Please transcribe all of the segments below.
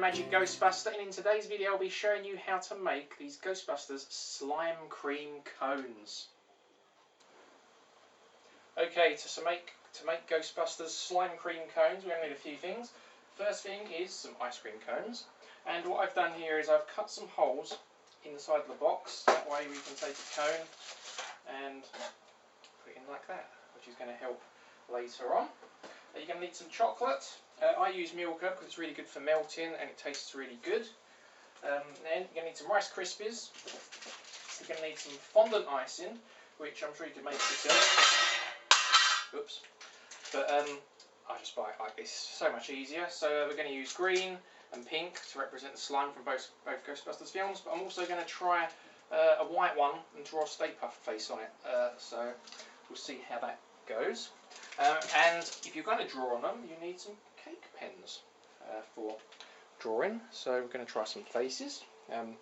Magic Ghostbuster, and in today's video I'll be showing you how to make these Ghostbusters slime cream cones. Okay, to make Ghostbusters slime cream cones we're going to need a few things. First thing is some ice cream cones, and what I've done here is I've cut some holes inside the box, that way we can take a cone and put it in like that, which is going to help later on. You're going to need some chocolate. I use Milka because it's really good for melting and it tastes really good. Then you're going to need some Rice Krispies. You're going to need some fondant icing, which I'm sure you can make yourself. Oops. But I just buy it like this, so much easier. So we're going to use green and pink to represent the slime from both Ghostbusters films, but I'm also going to try a white one and draw a Stay Puft face on it. So we'll see how that goes. And if you're going to draw on them, you need some cake pens for drawing. So we're going to try some faces. And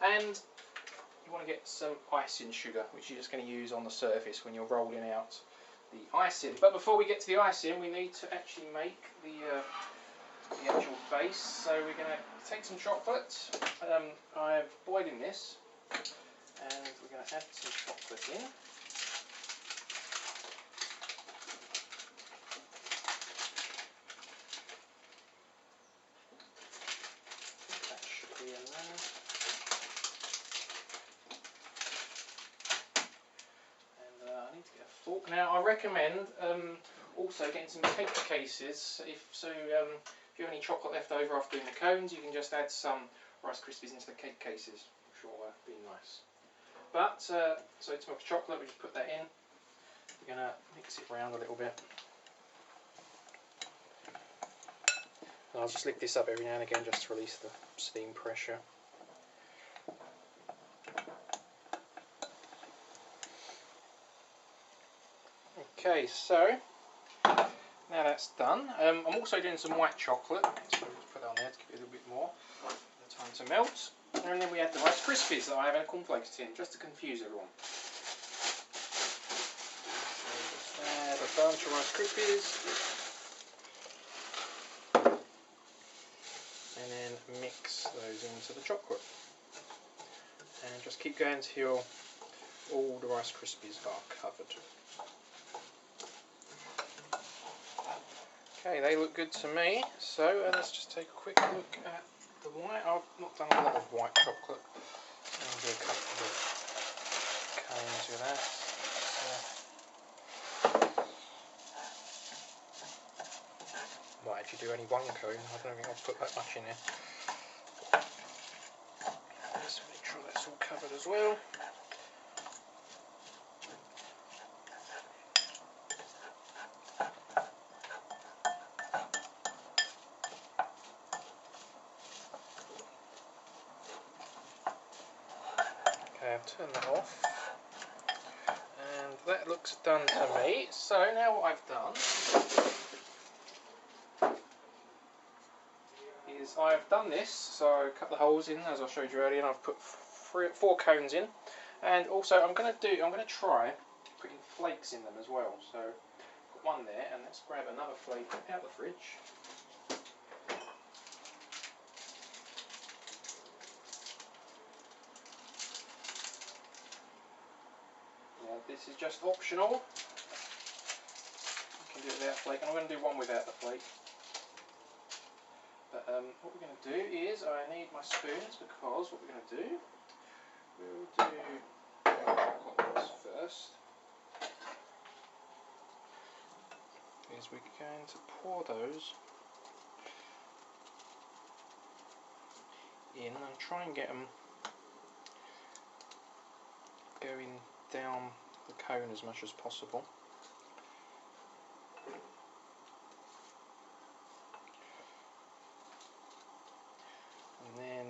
you want to get some icing sugar, which you're just going to use on the surface when you're rolling out the icing. But before we get to the icing, we need to actually make the actual base. So we're going to take some chocolate. I'm boiling this, and we're going to add some chocolate in. I need to get a fork. Now I recommend also getting some cake cases. If you have any chocolate left over after doing the cones, you can just add some Rice Krispies into the cake cases. I'm sure that'll be nice. But so to make chocolate, we just put that in. We're going to mix it around a little bit. And I'll just lick this up every now and again just to release the steam pressure. Okay, so now that's done. I'm also doing some white chocolate, so we'll just put that on there to give it a little bit more time to melt. And then we add the Rice Krispies that I have in a cornflakes tin, just to confuse everyone. So just add a bunch of Rice Krispies. And then mix those into the chocolate. And just keep going until all the Rice Krispies are covered. Okay, they look good to me, so let's just take a quick look at the white. I've not done a lot of white chocolate. I'll do a couple of cones with that. Might actually do only one cone, I don't think I'll put that much in here. Let's make sure that's all covered as well. Okay, I've turned that off, and that looks done to me. So now what I've done is I've done this, so I cut the holes in as I showed you earlier, and I've put 4 cones in, and also I'm going to try putting flakes in them as well. So I've got one there, and let's grab another flake out of the fridge. This is just optional. You can do it without flake, and I'm going to do one without the flake. But what we're going to do is, I need my spoons, because what we're going to do, we'll do this first. Is we're going to pour those in and try and get them going down the cone as much as possible. And then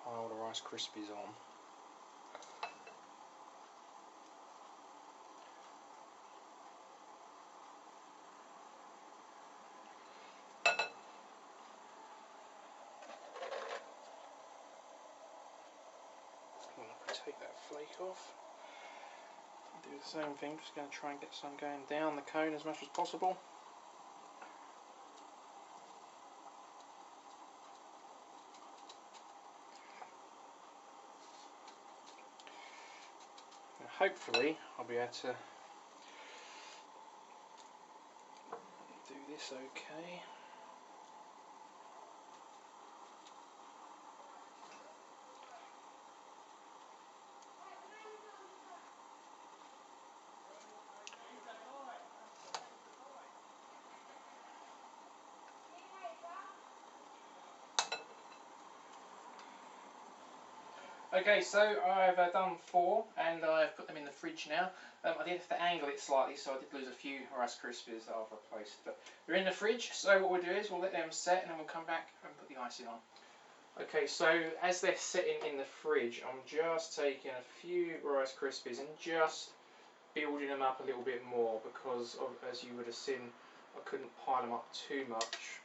pile the Rice Krispies on. Take that flake off. Do the same thing, just going to try and get some going down the cone as much as possible. hopefully I'll be able to do this okay. Okay, so I've done 4 and I've put them in the fridge now. I did have to angle it slightly, so I did lose a few Rice Krispies that I've replaced. But they're in the fridge, so what we'll do is we'll let them set and then we'll come back and put the icing on. Okay, so as they're sitting in the fridge, I'm just taking a few Rice Krispies and just building them up a little bit more because, as you would have seen, I couldn't pile them up too much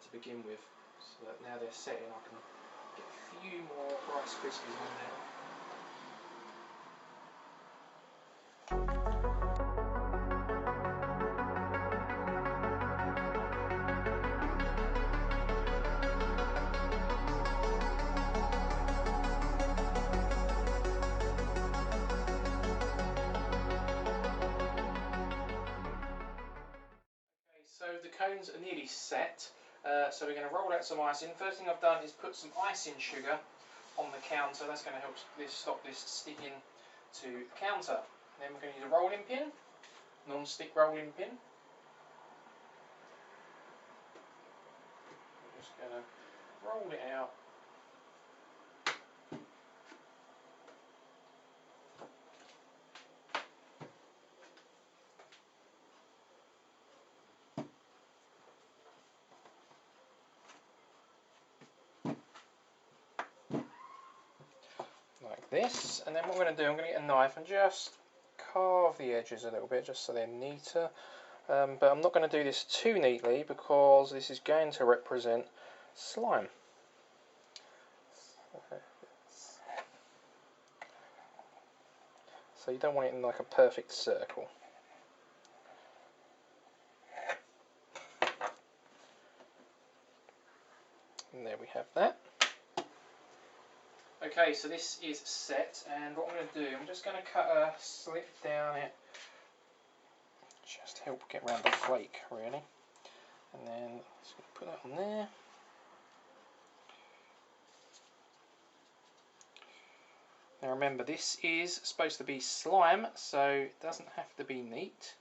to begin with. So that now they're setting, I can get a few more Rice Krispies on there. So the cones are nearly set, so we're going to roll out some icing. First thing I've done is put some icing sugar on the counter. That's going to help stop this sticking to the counter. Then we're going to use a rolling pin, non-stick rolling pin. I'm just going to roll it out. Like this, and then what I'm going to do, I'm going to get a knife and just carve the edges a little bit just so they're neater, but I'm not going to do this too neatly because this is going to represent slime. So you don't want it in like a perfect circle. And there we have that. Okay, so this is set, and what I'm going to do, I'm just going to cut a slit down it, just help get around the flake really, and then just going to put that on there. Now remember, this is supposed to be slime, so it doesn't have to be neat.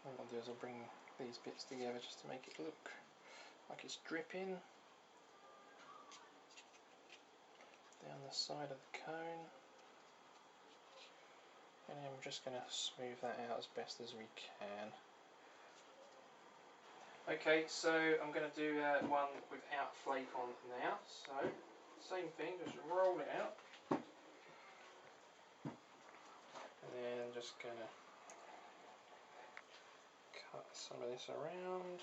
What I'll do is I'll bring these bits together just to make it look like it's dripping down the side of the cone, and then I'm just going to smooth that out as best as we can. Okay, so I'm going to do one without flake on now, so same thing, just roll it out, and then just going to cut some of this around.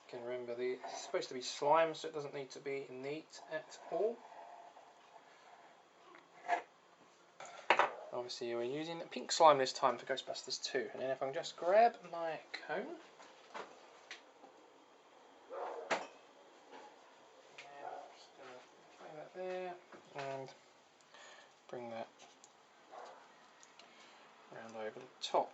Again, remember, it's supposed to be slime, so it doesn't need to be neat at all. Obviously we're using pink slime this time for Ghostbusters 2, and then if I can just grab my cone, and just going to bring that there, and bring that round over the top.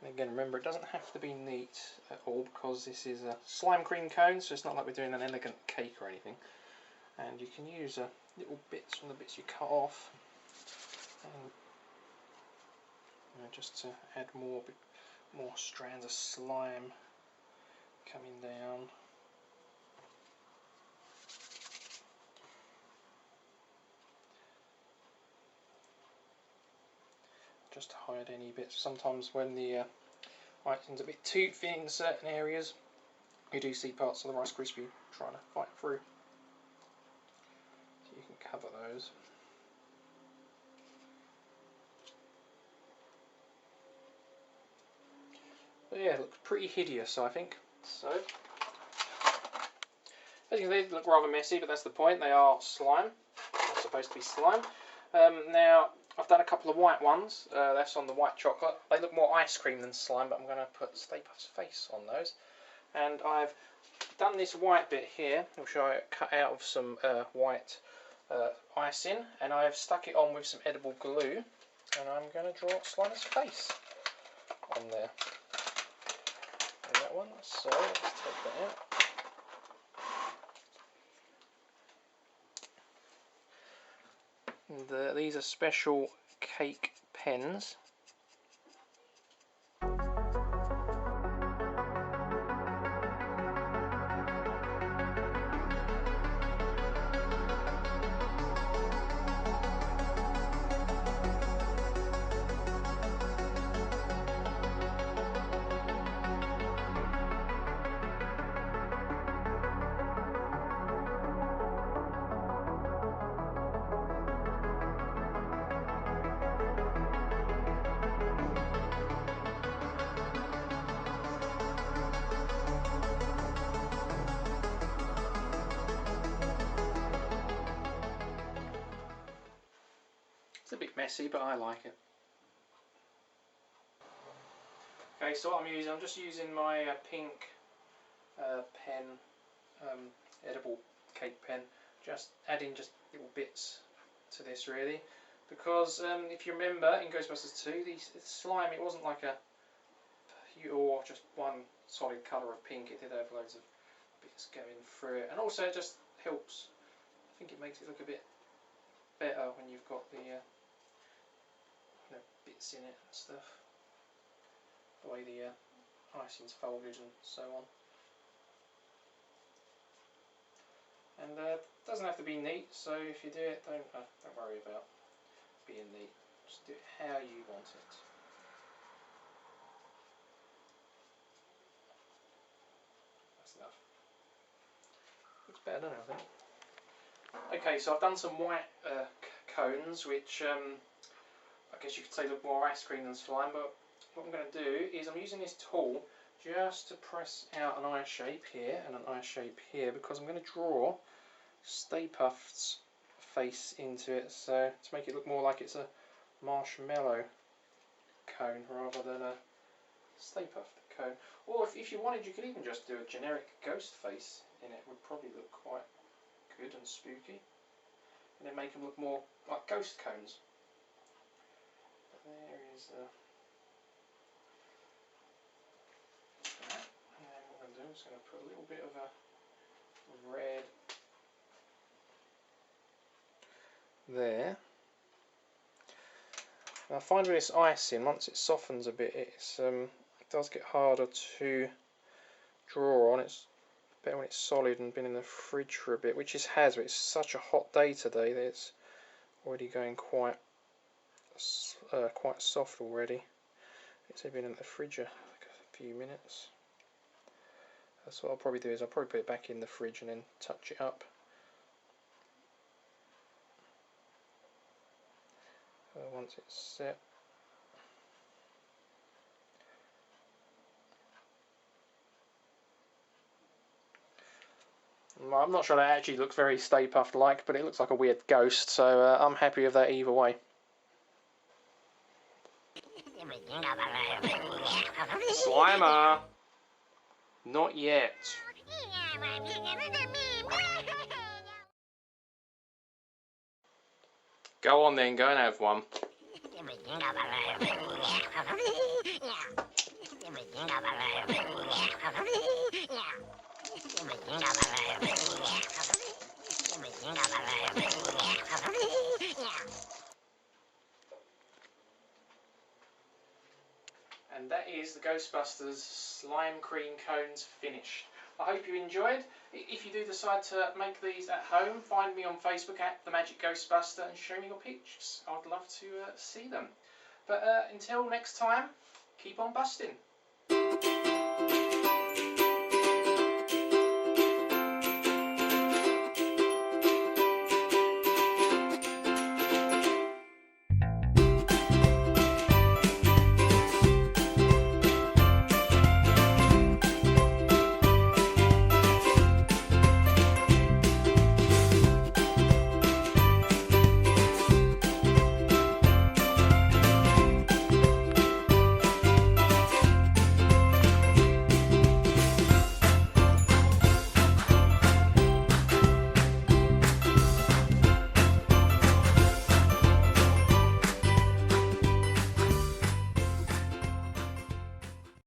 And again, remember, it doesn't have to be neat at all because this is a slime cream cone, so it's not like we're doing an elegant cake or anything. And you can use little bits from the bits you cut off, and, just to add more strands of slime coming down. Just to hide any bits. Sometimes when the icing's a bit too thin in certain areas, you do see parts of the Rice Krispie trying to fight through. So you can cover those. yeah, it looks pretty hideous, I think. So, as you can see, they look rather messy, but that's the point. They are slime. They're supposed to be slime. Now, I've done a couple of white ones. That's on the white chocolate. They look more ice cream than slime, but I'm going to put Stay Puft's face on those. And I've done this white bit here, which I cut out of some white icing, and I've stuck it on with some edible glue, and I'm going to draw Slimer's face on there. And that one, so let's take that out. And, these are special cake pens. It's a bit messy, but I like it. Okay, so what I'm just using my pink pen, edible cake pen, just adding just little bits to this really, because if you remember in Ghostbusters 2, the slime, it wasn't like a pure, just one solid colour of pink. It did have loads of bits going through it, and also it just helps. I think it makes it look a bit better when you've got the bits in it and stuff, the way the icing's folded and so on. And it doesn't have to be neat, so if you do it, don't worry about being neat. Just do it how you want it. That's enough. Looks better, doesn't it, I think? Okay, so I've done some white cones, which I guess you could say look more ice cream than slime, but what I'm going to do is I'm using this tool just to press out an eye shape here and an eye shape here, because I'm going to draw Stay Puft's face into it, so to make it look more like it's a marshmallow cone rather than a Stay Puft cone. Or if you wanted, you could even just do a generic ghost face in it. Would probably look quite good and spooky, and then make them look more like ghost cones. But there is that. And then what I'm going to do, I'm just going to put a little bit of a red there. Now I find with this icing, once it softens a bit, it does get harder to draw on. It's better when it's solid and been in the fridge for a bit, which it has, but it's such a hot day today that it's already going quite soft already. It's been in the fridge like a few minutes. That's what I'll probably do, is I'll probably put it back in the fridge and then touch it up. Once it's set. I'm not sure that actually looks very Stay Puft like, but it looks like a weird ghost, so I'm happy with that either way. Slimer! Not yet. Go on then, go and have one. And that is the Ghostbusters slime cream cones finished. I hope you enjoyed. If you do decide to make these at home, find me on Facebook at The Magic Ghostbuster and show me your pictures. I'd love to see them. But until next time, keep on busting.